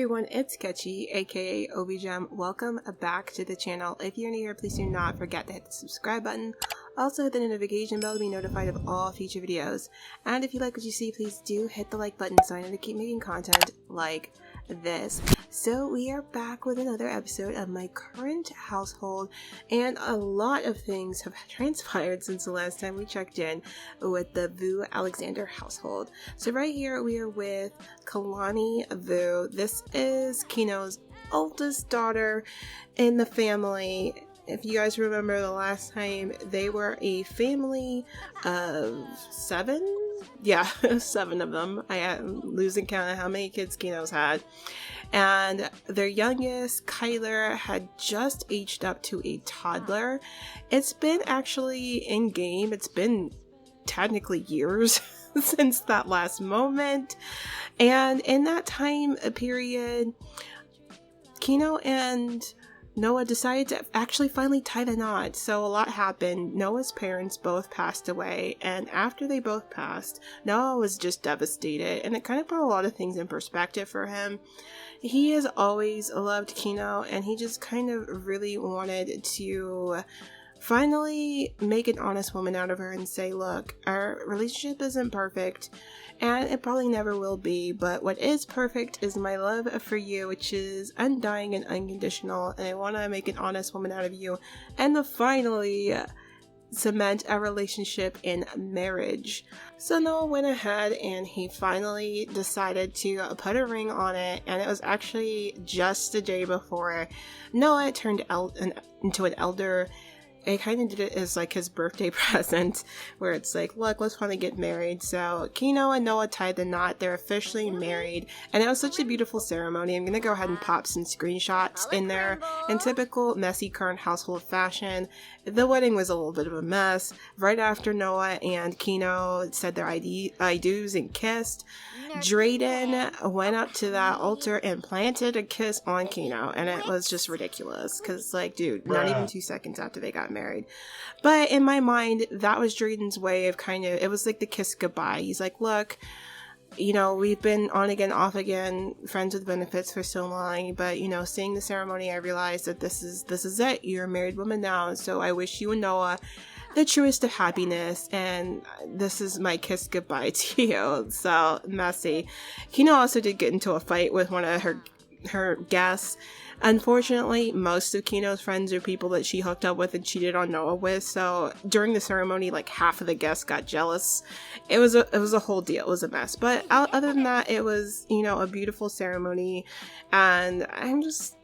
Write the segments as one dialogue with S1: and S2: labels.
S1: everyone, it's Ketchy, aka OBiGem. Welcome back to the channel. If you're new here, please do not forget to hit the subscribe button. Also hit the notification bell to be notified of all future videos. And if you like what you see, please do hit the like button so I know to keep making content like this. So we are back with another episode of my current household, and a lot of things have transpired since the last time we checked in with the Vu Alexander household. So right here we are with Kalani Vu. This is Kino's oldest daughter in the family. If you guys remember the last time, they were a family of 7? Yeah, 7 of them. I am losing count of how many kids Kino's had. And their youngest, Kyler, had just aged up to a toddler. It's been actually in game. It's been technically years since that last moment. And in that time period, Kino and Noah decided to actually finally tie the knot. So a lot happened. Noah's parents both passed away, and after they both passed, Noah was just devastated, and it kind of put a lot of things in perspective for him. He has always loved Kino, and he just kind of really wanted to finally make an honest woman out of her and say, look, our relationship isn't perfect, and it probably never will be, but what is perfect is my love for you, which is undying and unconditional, and I want to make an honest woman out of you, and to finally cement a relationship in marriage. So Noah went ahead and he finally decided to put a ring on it, and it was actually just the day before Noah turned into an elder. I kind of did it as like his birthday present, where it's like, look, let's finally get married. So Kino and Noah tied the knot. They're officially married, and it was such a beautiful ceremony. I'm gonna go ahead and pop some screenshots in there. In typical messy current household fashion, the wedding was a little bit of a mess. Right after Noah and Kino said their I do's and kissed, Drayden went up to that altar and planted a kiss on Kino, and it was just ridiculous because, like, dude, not even 2 seconds after they got married. But in my mind, that was Drayden's way of it was like the kiss goodbye. He's like, look, you know, we've been on again, off again, friends with benefits for so long, but, you know, seeing the ceremony, I realized that this is it. You're a married woman now, so I wish you and Noah the truest of happiness, and this is my kiss goodbye to you. So messy. Kino also did get into a fight with one of her guests. Unfortunately, most of Kino's friends are people that she hooked up with and cheated on Noah with, so during the ceremony, like, half of the guests got jealous. It was a whole deal. It was a mess. But other than that, it was, you know, a beautiful ceremony, and I'm just,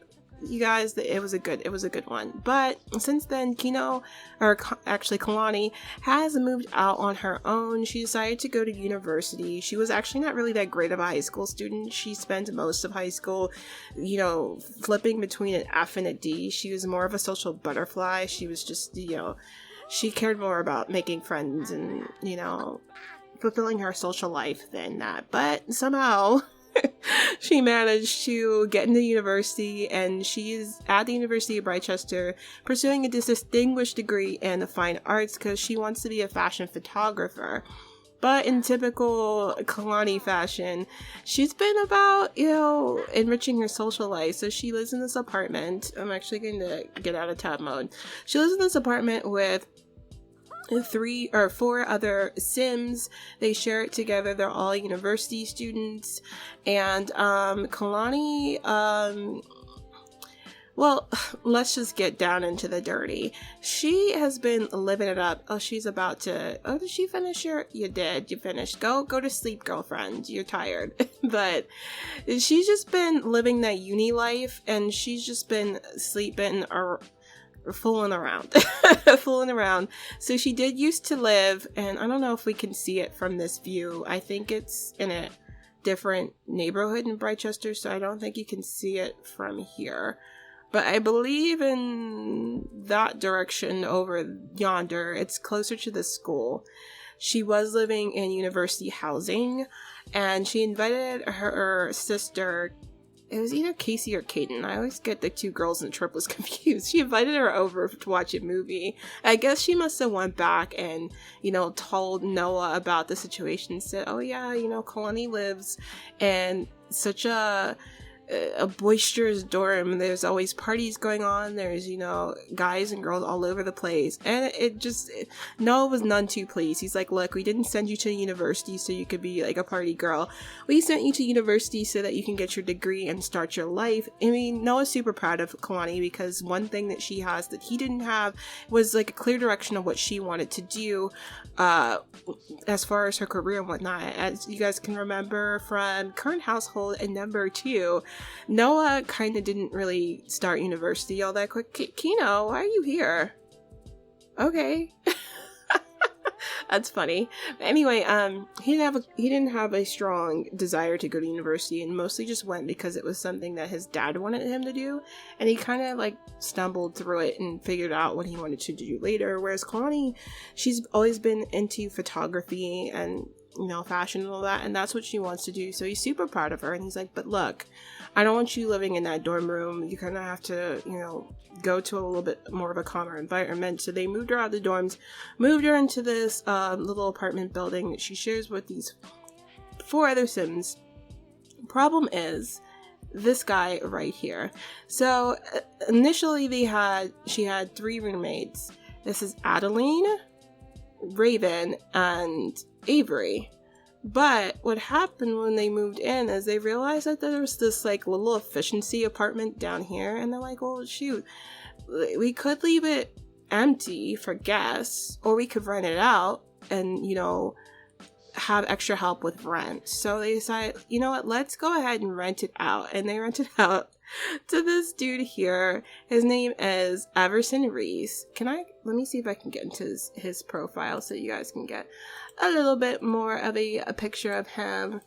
S1: you guys, it was a good one. But since then, Kalani has moved out on her own. She decided to go to university. She was actually not really that great of a high school student. She spent most of high school, you know, flipping between an F and a D. She was more of a social butterfly. She was just, you know, she cared more about making friends and, you know, fulfilling her social life than that. But somehow she managed to get into university, and she's at the University of Rochester pursuing a distinguished degree in the fine arts because she wants to be a fashion photographer. But in typical Kalani fashion, she's been about, you know, enriching her social life. So she lives in this apartment. I'm actually going to get out of tab mode. She lives in this apartment with 3 or 4 other Sims. They share it together. They're all university students, and Kalani, well, let's just get down into the dirty. She has been living it up. Oh, she's about to, oh, did she finish you did, you finished. Go to sleep, girlfriend, you're tired. But she's just been living that uni life, and she's just been sleeping or fooling around. So she did used to live, and I don't know if we can see it from this view. I think it's in a different neighborhood in Rochester, so I don't think you can see it from here. But I believe in that direction over yonder, it's closer to the school. She was living in university housing, and she invited her sister, it was either Casey or Kaden. I always get the 2 girls in the triplets confused. She invited her over to watch a movie. I guess she must have went back and, you know, told Noah about the situation and said, oh yeah, you know, Kalani lives in such a a boisterous dorm. There's always parties going on. There's, guys and girls all over the place. And Noah was none too pleased. He's like, look, we didn't send you to university so you could be like a party girl. We sent you to university so that you can get your degree and start your life. I mean, Noah's super proud of Kalani because one thing that she has that he didn't have was like a clear direction of what she wanted to do as far as her career and whatnot. As you guys can remember from Current Household and number 2, Noah kind of didn't really start university all that quick. Kino, why are you here? Okay. That's funny. Anyway, he didn't have a strong desire to go to university, and mostly just went because it was something that his dad wanted him to do, and he kind of like stumbled through it and figured out what he wanted to do later. Whereas Kalani, she's always been into photography and fashion and all that, and that's what she wants to do. So he's super proud of her, and he's like, but look, I don't want you living in that dorm room. You kind of have to, go to a little bit more of a calmer environment. So they moved her out of the dorms, moved her into this little apartment building that she shares with these 4 other Sims. Problem is this guy right here. So initially she had 3 roommates. This is Adeline, Raven, and Avery. But what happened when they moved in is they realized that there was this like little efficiency apartment down here, and they're like, well, shoot, we could leave it empty for guests, or we could rent it out and have extra help with rent. So they decided, you know what, let's go ahead and rent it out. And they rented out to this dude here. His name is Everson Reese. Let me see if I can get into his profile so you guys can get a little bit more of a picture of him.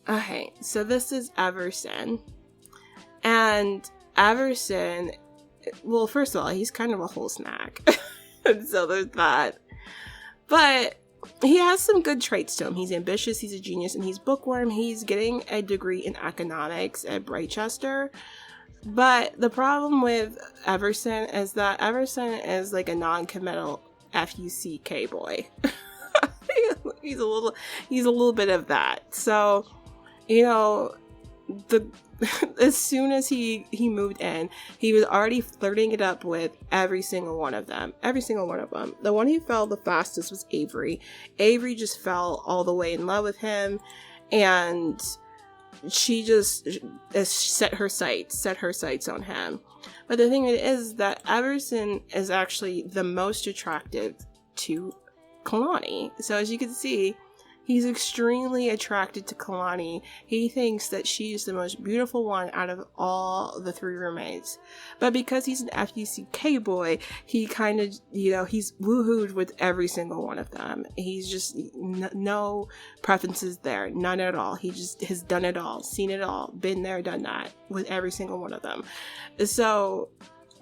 S1: Okay, so this is Everson. And Everson, well, first of all, he's kind of a whole snack. And so there's that. But he has some good traits to him. He's ambitious, he's a genius, and he's bookworm. He's getting a degree in economics at Brightchester. But the problem with Everson is that Everson is like a non-committal FUCK boy. He's a little bit of that. So, as soon as he moved in, he was already flirting it up with every single one of them. The one who fell the fastest was Avery. Avery just fell all the way in love with him, and she just set her sights on him. But the thing is that Everson is actually the most attractive to Kalani. So as you can see, he's extremely attracted to Kalani. He thinks that she's the most beautiful one out of all the 3 roommates. But because he's an FUCK boy, he kind of, he's woohooed with every single one of them. He's just no preferences there. None at all. He just has done it all, seen it all, been there, done that with every single one of them. So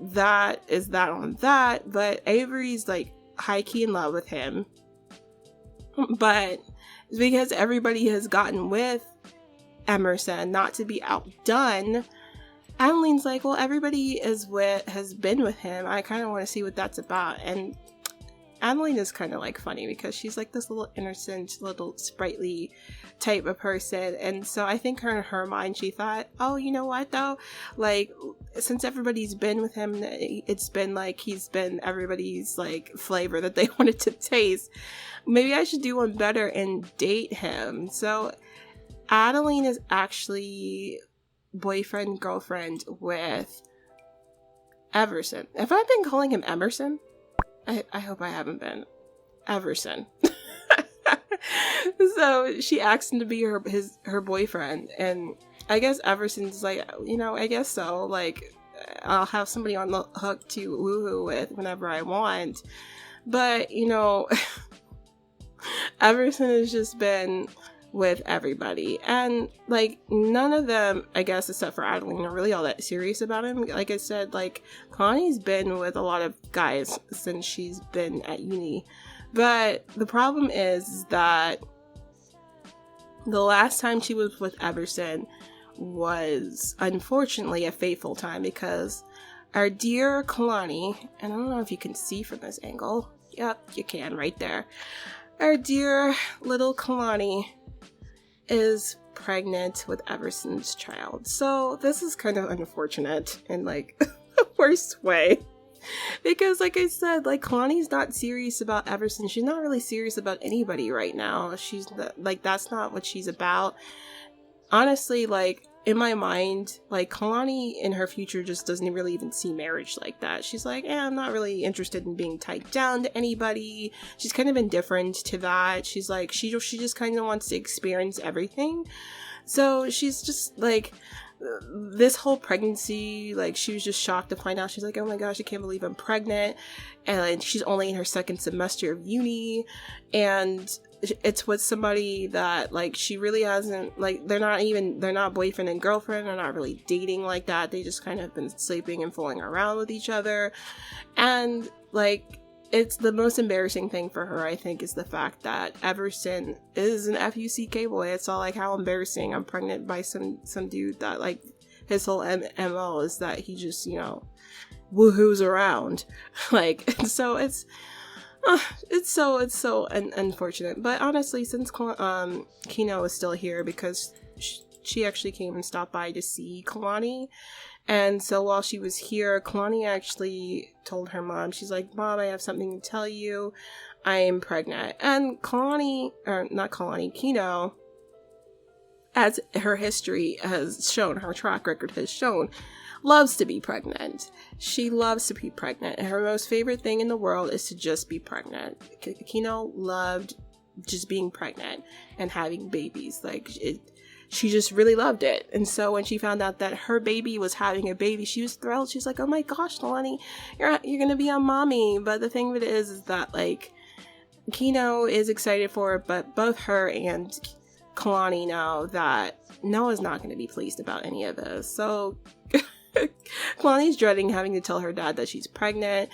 S1: that is that on that. But Avery's like high-key in love with him. But because everybody has gotten with Emerson, not to be outdone, Adeline's like, well, everybody has been with him. I kind of want to see what that's about. And Adeline is kind of like funny because she's like this little innocent, little sprightly type of person. And so I think in her mind, she thought, oh, you know what though? Like, since everybody's been with him, it's been like he's been everybody's like flavor that they wanted to taste. Maybe I should do one better and date him. So Adeline is actually boyfriend, girlfriend with Everson. Have I been calling him Emerson? I hope I haven't been. Everson. So she asked him to be her boyfriend, and I guess Everson's like, I guess so. Like, I'll have somebody on the hook to woohoo with whenever I want. But, Everson has just been with everybody, and like none of them, I guess except for Adeline, are really all that serious about him. Like I said, like Connie's been with a lot of guys since she's been at uni, but the problem is that the last time she was with Everson was unfortunately a fateful time, because our dear Kalani, and I don't know if you can see from this angle, yep, you can right there, our dear little Kalani is pregnant with Everson's child. So this is kind of unfortunate in like the worst way. Because like I said, like Kalani's not serious about Everson. She's not really serious about anybody right now. She's not, like, that's not what she's about. Honestly, like in my mind, like Kalani in her future just doesn't really even see marriage like that. She's like, I'm not really interested in being tied down to anybody. She's kind of indifferent to that. She's like, she just kind of wants to experience everything. So she's just like, this whole pregnancy, like she was just shocked to find out. She's like, oh my gosh, I can't believe I'm pregnant. And she's only in her second semester of uni, and it's with somebody that like she really hasn't, like they're not boyfriend and girlfriend. They're not really dating like that. They just kind of been sleeping and fooling around with each other. And like, it's the most embarrassing thing for her, I think, is the fact that Everson is an FUCK boy. It's all like, how embarrassing. I'm pregnant by some dude that like his whole MO is that he just, you know, woohoos around. Like, so it's so unfortunate. But honestly, since Kino is still here, because she actually came and stopped by to see Kalani. And so while she was here, Kalani actually told her mom, she's like, Mom, I have something to tell you. I am pregnant. And Kino, as her history has shown, her track record has shown, loves to be pregnant. She loves to be pregnant. And her most favorite thing in the world is to just be pregnant. Kino loved just being pregnant and having babies. Like, she just really loved it. And so when she found out that her baby was having a baby, she was thrilled. She's like, oh my gosh, Kalani, you're gonna be on mommy. But the thing of it is that like Kino is excited for it, but both her and Kalani know that Noah's not going to be pleased about any of this. So Kalani's dreading having to tell her dad that she's pregnant.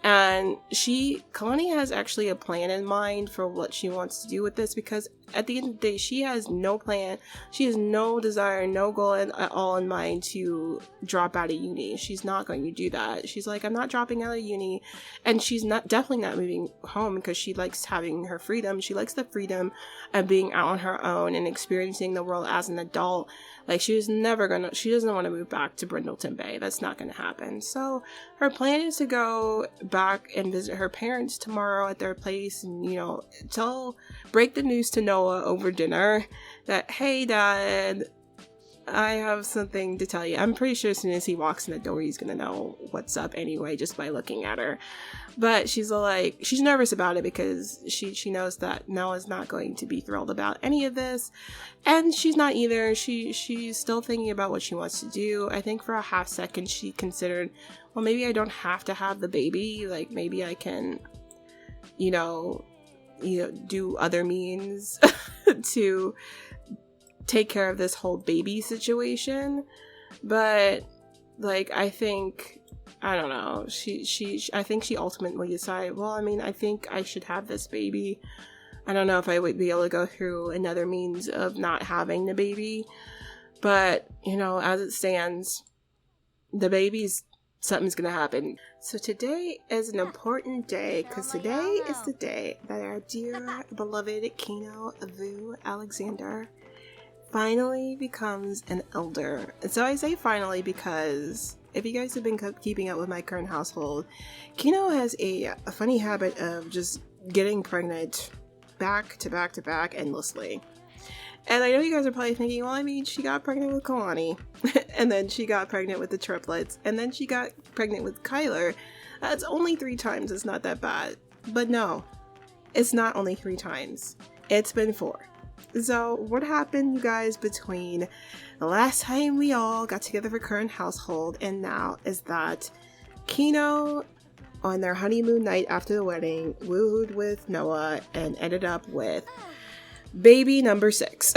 S1: And Kalani has actually a plan in mind for what she wants to do with this, because at the end of the day, she has no plan. She has no desire, no goal at all in mind to drop out of uni. She's not going to do that. She's like, I'm not dropping out of uni. And she's definitely not moving home, because she likes having her freedom. She likes the freedom of being out on her own and experiencing the world as an adult. Like, she doesn't want to move back to Brindleton Bay. That's not going to happen. So her plan is to go back and visit her parents tomorrow at their place and, you know, break the news to Noah over dinner that, hey, Dad, I have something to tell you. I'm pretty sure as soon as he walks in the door, he's going to know what's up anyway, just by looking at her. But she's nervous about it, because she knows that Noah's not going to be thrilled about any of this. And she's not either. She's still thinking about what she wants to do. I think for a half second, she considered, well, maybe I don't have to have the baby. Like, maybe I can, you know, do other means to take care of this whole baby situation. But like, I don't know, I think she ultimately decided, well, I mean, I think I should have this baby. I don't know if I would be able to go through another means of not having the baby, but you know, as it stands, something's gonna happen. So today is an important day, because today is the day that our dear beloved Kino Alexander finally becomes an elder. And so I say finally because if you guys have been keeping up with my current household, Kino has a funny habit of just getting pregnant back to back to back endlessly. And I know you guys are probably thinking, well, I mean, she got pregnant with Kalani, and then she got pregnant with the triplets, and then she got pregnant with Kyler. That's only 3 times. It's not that bad. But no, it's not only 3 times. It's been 4. So what happened, you guys, between the last time we all got together for current household and now is that Kino, on their honeymoon night after the wedding, wooed with Noah and ended up with baby number 6.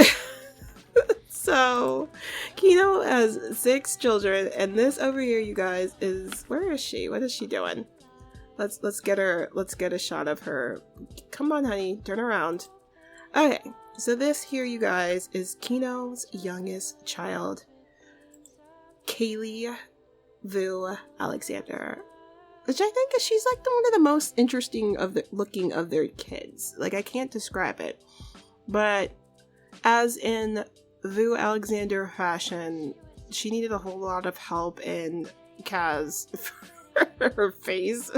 S1: So Kino has 6 children, and this over here, you guys, is, where is she? What is she doing? Let's get a shot of her. Come on, honey, turn around. Okay, so this here, you guys, is Kino's youngest child, Kaylee Vu Alexander, which I think she's like one of the most interesting looking of their kids. Like, I can't describe it, but as in Vu Alexander fashion, she needed a whole lot of help in Kaz for her face.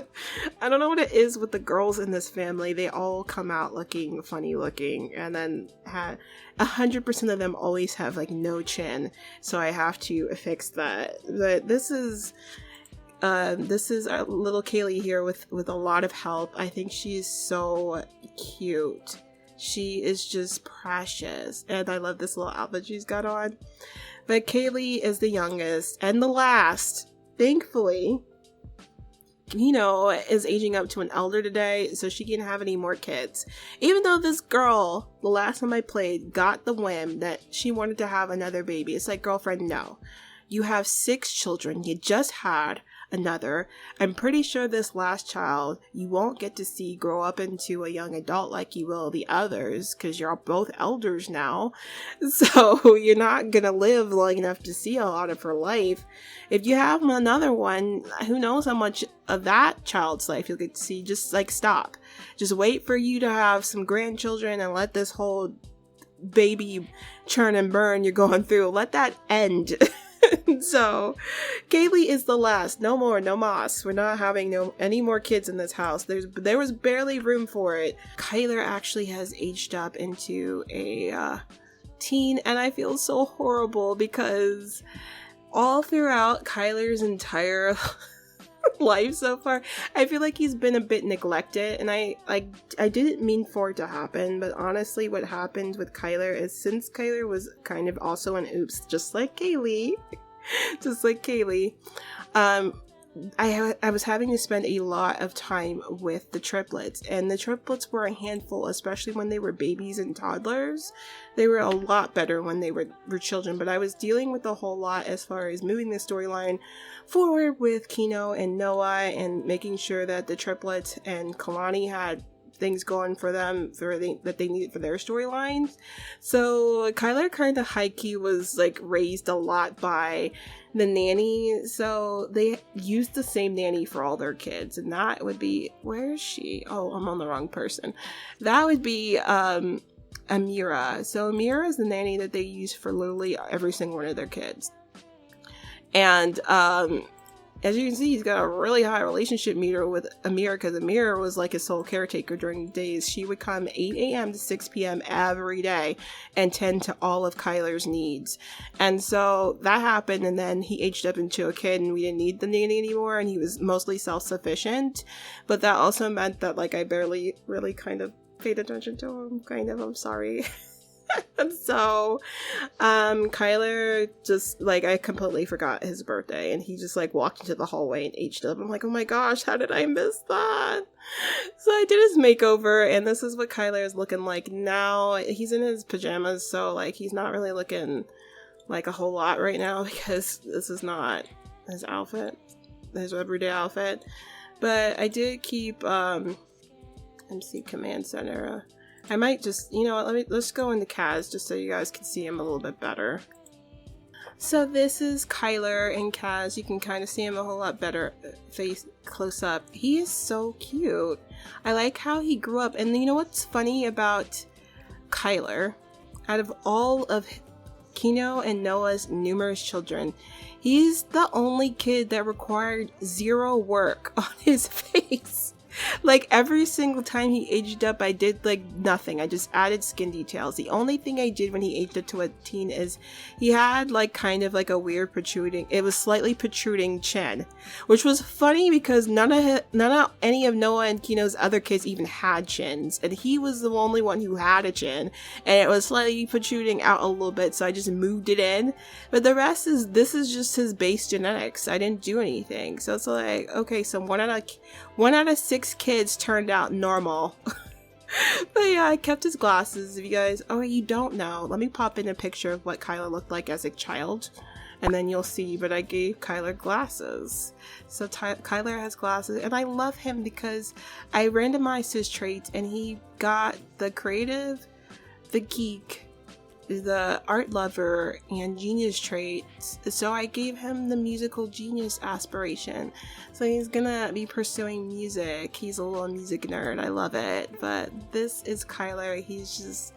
S1: I don't know what it is with the girls in this family. They all come out looking funny looking, and then 100% of them always have like no chin, so I have to fix that. But this is our little Kaylee here with a lot of help. I think she is so cute. She is just precious, and I love this little outfit she's got on. But Kaylee is the youngest and the last. Thankfully, Kino is aging up to an elder today, so she can't have any more kids. Even though this girl, the last time I played, got the whim that she wanted to have another baby. It's like, girlfriend, no. You have 6 children. You just had another. I'm pretty sure this last child you won't get to see grow up into a young adult like you will the others, because you're both elders now. So you're not gonna live long enough to see a lot of her life. If you have another one, who knows how much of that child's life you'll get to see. Just like stop. Just wait for you to have some grandchildren and let this whole baby churn and burn you're going through, let that end. So Kaylee is the last. No more, no mas. We're not having any more kids in this house. There was barely room for it. Kyler actually has aged up into a teen, and I feel so horrible because all throughout Kyler's entire life so far, I feel like he's been a bit neglected, and I didn't mean for it to happen, but honestly what happened with Kyler is, since Kyler was kind of also an oops, just like Kaylee, I was having to spend a lot of time with the triplets, and the triplets were a handful, especially when they were babies and toddlers. They were a lot better when they were children, but I was dealing with a whole lot as far as moving the storyline forward with Kino and Noah and making sure that the triplets and Kalani had things going for them that they needed for their storylines. So Kyler kind of high-key was like raised a lot by the nanny, so they used the same nanny for all their kids, and that would be, where is she? Oh, I'm on the wrong person. That would be Amira. So Amira is the nanny that they use for literally every single one of their kids. And as you can see, he's got a really high relationship meter with Amira, because Amira was like his sole caretaker during the days. She would come 8 a.m. to 6 p.m. every day and tend to all of Kyler's needs. And so that happened, and then he aged up into a kid, and we didn't need the nanny anymore, and he was mostly self-sufficient. But that also meant that like I barely really kind of paid attention to him, I'm sorry. And so Kyler just like, I completely forgot his birthday, and he just like walked into the hallway and aged up. I'm like, oh my gosh, how did I miss that? So I did his makeover, and this is what Kyler is looking like now. He's in his pajamas, so like he's not really looking like a whole lot right now, because this is not his outfit, his everyday outfit. But I did keep MC Command Center. I might just, you know what, let's go into Kaz just so you guys can see him a little bit better. So this is Kyler and Kaz. You can kind of see him a whole lot better face close up. He is so cute. I like how he grew up. And you know what's funny about Kyler? Out of all of Kino and Noah's numerous children, he's the only kid that required 0 work on his face. Like every single time he aged up, I did like nothing. I just added skin details. The only thing I did when he aged up to a teen is he had like kind of like a weird protruding, it was slightly protruding chin, which was funny because none of any of Noah and Kino's other kids even had chins, and he was the only one who had a chin, and it was slightly protruding out a little bit, so I just moved it in. But the rest this is just his base genetics. I didn't do anything. So it's like, okay, so one out of 6 kids turned out normal. But yeah, I kept his glasses. If you guys, you don't know, let me pop in a picture of what Kyler looked like as a child, and then you'll see. But I gave Kyler glasses, so Kyler has glasses, and I love him because I randomized his traits, and he got the creative, the geek, the art lover, and genius traits. So I gave him the musical genius aspiration. So he's gonna be pursuing music. He's a little music nerd. I love it. But this is Kyler. He's just,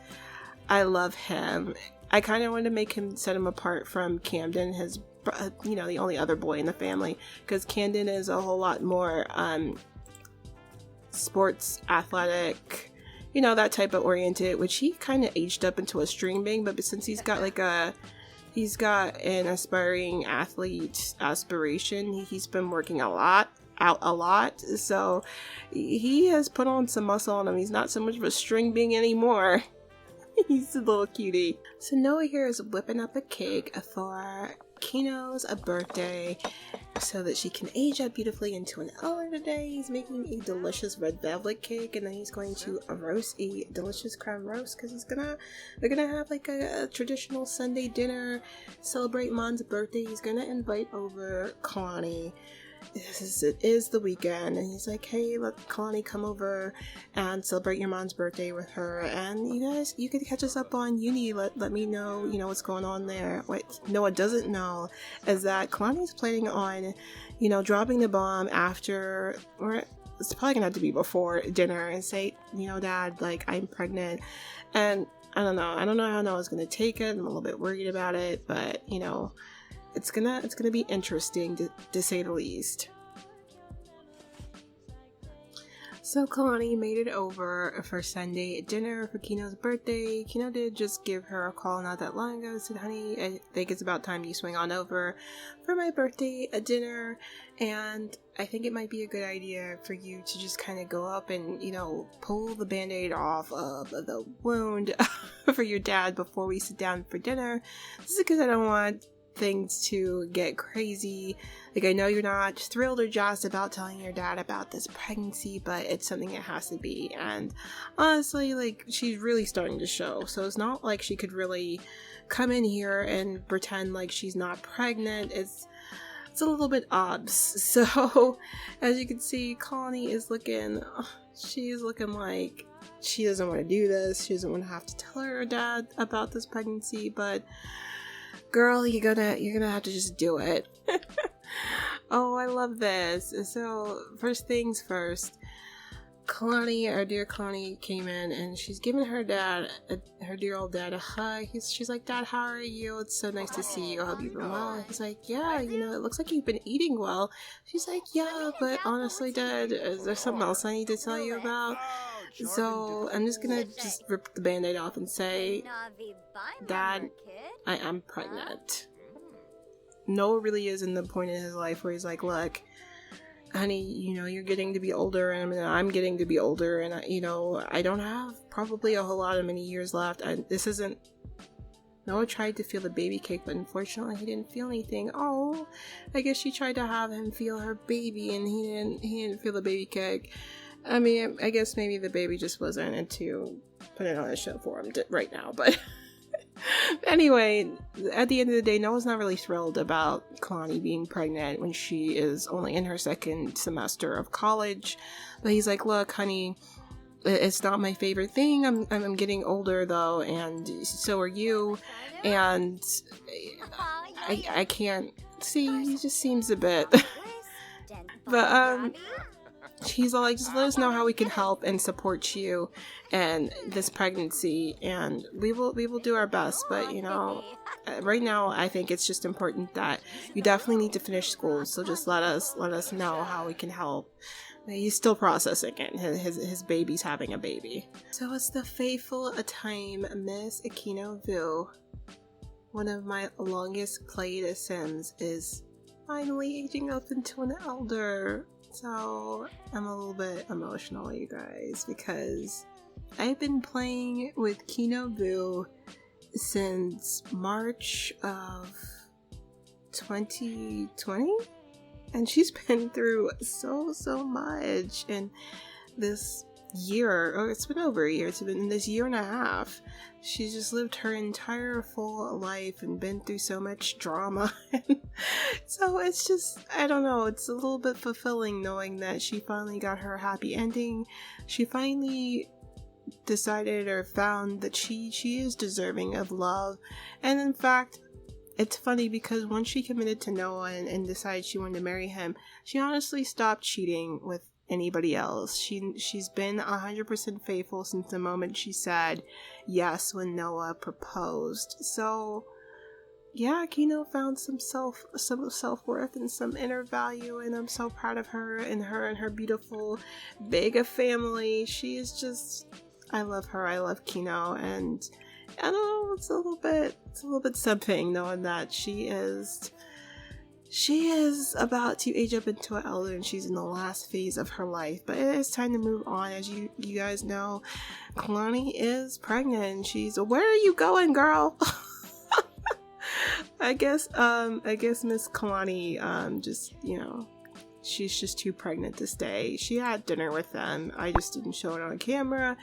S1: I love him. I kind of wanted to make him set him apart from Camden, his the only other boy in the family, because Camden is a whole lot more sports, athletic, that type of oriented, which he kind of aged up into a string bean, but since he's got an aspiring athlete aspiration, he's been working out a lot, so he has put on some muscle on him. He's not so much of a string bean anymore. He's a little cutie. So Noah here is whipping up a cake for Kino's birthday so that she can age up beautifully into an elder today. He's making a delicious red velvet cake, and then he's going to roast a delicious crab roast because they're gonna have like a traditional Sunday dinner, celebrate Mon's birthday. He's gonna invite over Kalani. It is the weekend, and he's like, hey, let Kalani come over and celebrate your mom's birthday with her, and you can catch us up on uni. Let me know what's going on there. What Noah doesn't know is that Kalani's planning on dropping the bomb after, or it's probably gonna have to be before dinner, and say, Dad, like, I'm pregnant. And I don't know how Noah's gonna take it. I'm a little bit worried about it, but it's gonna be interesting to say the least. So Kalani made it over for Sunday dinner for Kino's birthday. Kino did just give her a call not that long ago. Said, honey, I think it's about time you swing on over for my birthday dinner, and I think it might be a good idea for you to just kind of go up and pull the band-aid off of the wound for your dad before we sit down for dinner. This is because I don't want things to get crazy. Like, I know you're not thrilled or jazzed about telling your dad about this pregnancy, but it's something it has to be. And honestly, like, she's really starting to show, so it's not like she could really come in here and pretend like she's not pregnant. It's a little bit obs. So as you can see, Kalani is looking like she doesn't want to do this. She doesn't want to have to tell her dad about this pregnancy, but girl, you're gonna have to just do it. Oh, I love this. So first things first, our dear Kalani came in, and she's giving her dear old dad a hug. She's like, Dad, how are you? It's so nice to see you. I hope you've been well. He's like, yeah, it looks like you've been eating well. She's like, yeah, but honestly, Dad, is there something else I need to tell you about? So I'm just gonna rip the band-aid off and say, Dad, I am pregnant. Noah really is in the point in his life where he's like, look, honey, you're getting to be older, and I'm getting to be older, and I don't have probably a whole lot of many years left. Noah tried to feel the baby cake, but unfortunately he didn't feel anything. Oh, I guess she tried to have him feel her baby, and he didn't feel the baby cake. I mean, I guess maybe the baby just wasn't into putting on a show for him right now, but anyway, at the end of the day, Noah's not really thrilled about Kalani being pregnant when she is only in her second semester of college. But he's like, look, honey, it's not my favorite thing. I'm getting older though, and so are you, and I can't see. He just seems a bit. But he's all like, just let us know how we can help and support you and this pregnancy, and we will do our best. But right now I think it's just important that you definitely need to finish school, so just let us know how we can help. He's still processing it. His baby's having a baby. So it's the fateful time. Miss Kino Vu, one of my longest played Sims, is finally aging up into an elder. So I'm a little bit emotional, you guys, because I've been playing with Kino Vu since March of 2020, and she's been through so much in this year. Oh, it's been over a year. It's been in this year and a half. She's just lived her entire full life and been through so much drama. So it's just, I don't know, it's a little bit fulfilling knowing that she finally got her happy ending. She finally decided or found that she is deserving of love. And in fact, it's funny because once she committed to Noah and decided she wanted to marry him, she honestly stopped cheating with anybody else. She's been 100% faithful since the moment she said yes when Noah proposed. So yeah, Kino found some self-worth and some inner value, and I'm so proud of her and her beautiful big family. She is just, I love her. I love Kino, and I don't know, it's a little bit something knowing that she is about to age up into an elder, and she's in the last phase of her life. But it is time to move on. As you guys know, Kalani is pregnant. Where are you going, girl? I guess Miss Kalani, just, she's just too pregnant to stay. She had dinner with them. I just didn't show it on camera.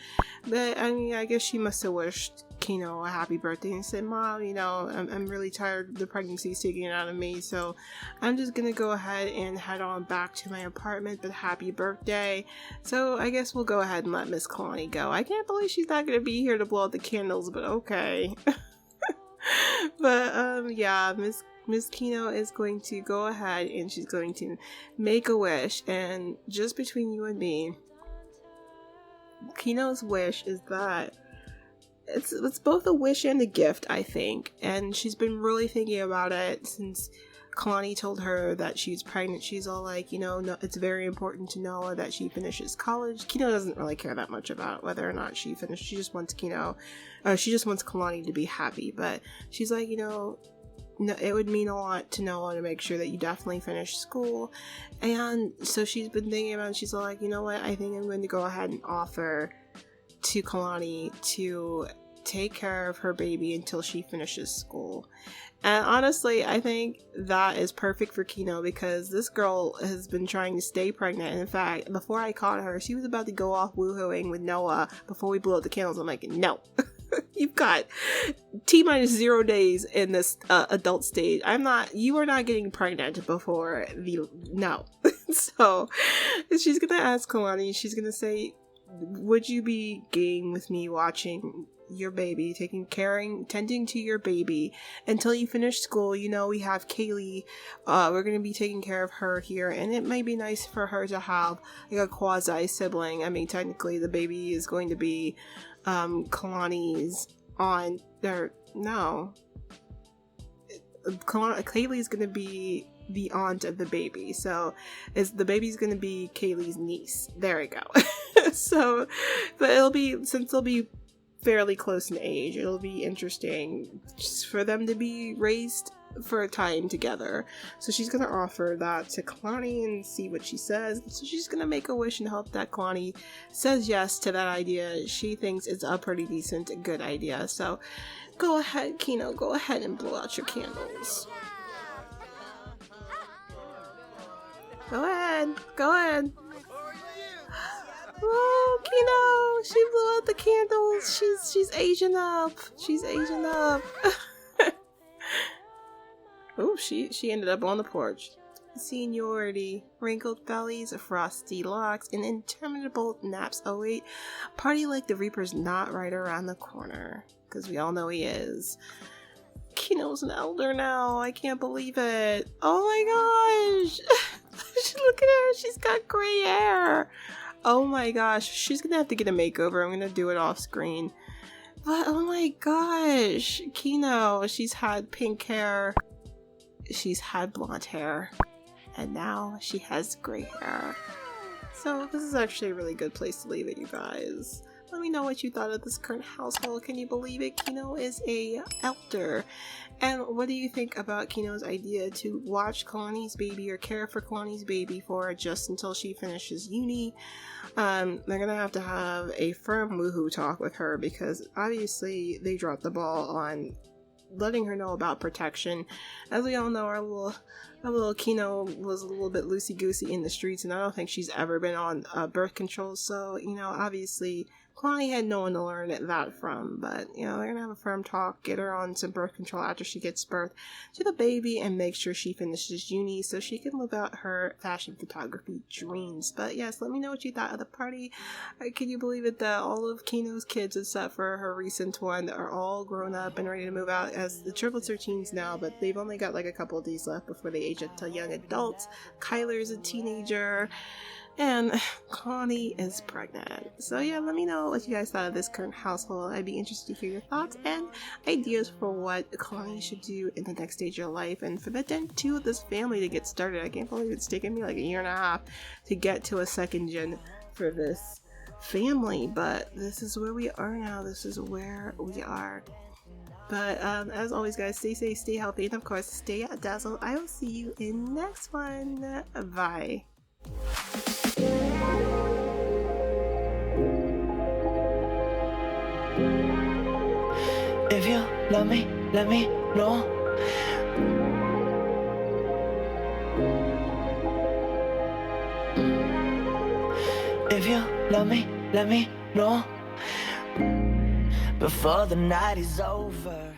S1: But, I mean, I guess she must have wished Kino a happy birthday and said, Mom, I'm really tired. The pregnancy's taking it out of me. So I'm just going to go ahead and head on back to my apartment. But happy birthday. So I guess we'll go ahead and let Miss Kalani go. I can't believe she's not going to be here to blow out the candles, but okay. But yeah, Miss Kino is going to go ahead and she's going to make a wish. And just between you and me, Kino's wish is that it's both a wish and a gift, I think. And she's been really thinking about it since Kalani told her that she's pregnant. She's all like, no, it's very important to Noah that she finishes college. Kino doesn't really care that much about whether or not she finished. She just wants Kalani to be happy. But she's like, no, it would mean a lot to Noah to make sure that you definitely finish school. And so she's been thinking about it. She's all like, you know what? I think I'm going to go ahead and offer to Kalani to take care of her baby until she finishes school. And honestly, I think that is perfect for Kino because this girl has been trying to stay pregnant. And in fact, before I caught her, she was about to go off woohooing with Noah before we blew out the candles. I'm like, no. You've got T-minus 0 days in this adult stage. You are not getting pregnant before no. So she's going to ask Kalani, she's going to say, would you be game with me watching your baby, tending to your baby until you finish school? We have Kaylee. We're going to be taking care of her here, and it might be nice for her to have like a quasi sibling. I mean, technically the baby is going to be Kalani's aunt. Kaylee's going to be the aunt of the baby, so the baby's going to be Kaylee's niece. There we go. So, but they'll be fairly close in age. It'll be interesting just for them to be raised for a time together. So she's gonna offer that to Kalani and see what she says. So she's gonna make a wish and hope that Kalani says yes to that idea. She thinks it's a pretty decent, good idea. So go ahead, Kino, go ahead and blow out your candles. Go ahead. Oh, Kino, she blew out the candles. She's aging up. Oh, she ended up on the porch. Seniority, wrinkled bellies, frosty locks, and interminable naps. Oh wait, party like the Reaper's not right around the corner, because we all know he is. Kino's an elder now. I can't believe it. Oh my gosh. Look at her. She's got gray hair. Oh my gosh, she's gonna have to get a makeover. I'm gonna do it off screen. But oh my gosh, Kino, she's had pink hair, she's had blonde hair, and now she has gray hair. So this is actually a really good place to leave it, you guys. Let me know what you thought of this current household. Can you believe it? Kino is a elder. And what do you think about Kino's idea to watch Kalani's baby or care for Kalani's baby for just until she finishes uni? They're gonna have to have a firm woohoo talk with her because obviously they dropped the ball on letting her know about protection. As we all know, our little Kino was a little bit loosey-goosey in the streets, and I don't think she's ever been on birth control. So, obviously Kalani had no one to learn that from, but, they're gonna have a firm talk, get her on some birth control after she gets birth to the baby, and make sure she finishes uni so she can live out her fashion photography dreams. But yes, let me know what you thought of the party. Can you believe it that all of Kino's kids, except for her recent one, are all grown up and ready to move out, as the triplets are teens now, but they've only got like a couple of days left before they age up to young adults. Kyler's a teenager. And Connie is pregnant. So yeah, let me know what you guys thought of this current household. I'd be interested to hear your thoughts and ideas for what Connie should do in the next stage of life, and for the Gen 2 of this family to get started. I can't believe it's taken me like a year and a half to get to a second gen for this family, but this is where we are now. This is where we are. But as always, guys, stay safe, stay healthy, and of course, stay dazzled. I will see you in next one. Bye.
S2: If you love me, let me know. If you love me, let me know before the night is over.